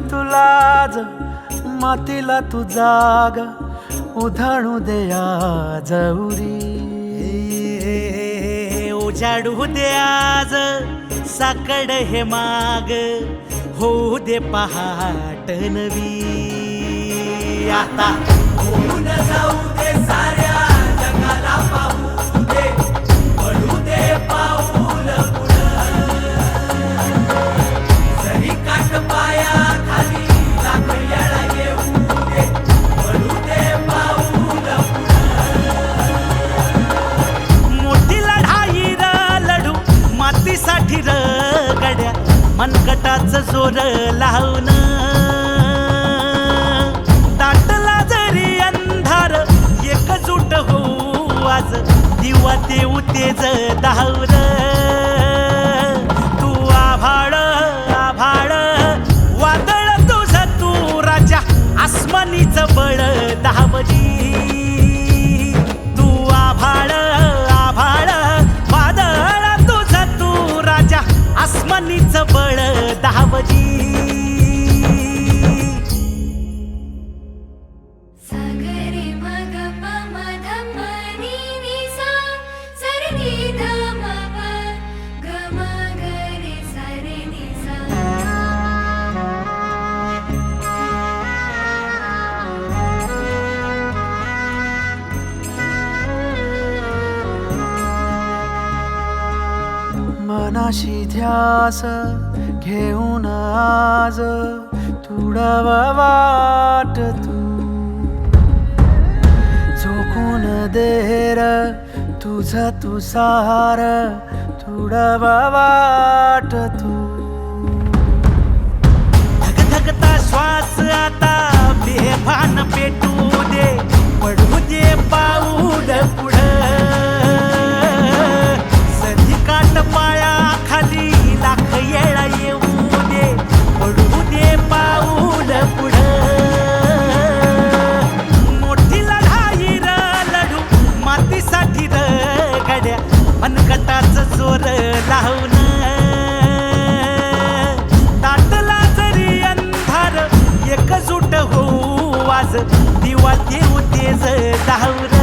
तुलाज मातीला तू जाग उधाणू दे आज उरी उजाडू दे आज साकड हे माग होऊ दे पहाट नवी आता होऊन जाऊ दे साऱ्या जगाला पाहू दे पडू दे पाऊल पुढं जरी काट पाया खाली लाख येळा येऊ दे पडू दे पाऊल पुढं मोठी लढाई र लढू मातीसाठी र गड्या मनगटाचं जोर लावून दाटला जरी अंधार एकजूट होऊ आज दिवा देऊ तेज धावर तू आभाळ आभाळ वादळ तुझं तू राजा आसमानीचं बळ दावली तू आभाळ आभाळ वादळ तुझं तू राजा आसमानीचं बळ दावली मनाशी ध्यास घेऊन आज तुडावा वाट तू झोकून देर तुझं तू सार तुडावा वाट तू धगधगता श्वास आता बेभान पेटू दे पडू दे पाऊल पुढं सधी काट पाया खाली लाख येळा येऊ दे पडू दे पाऊल पुढं मोठी लढाई र लढू मातीसाठी र गड्या मनगटाचं जोर लावून दाटला जरी अंधार एकजूट होऊ आज दिवा देऊ तेज धावर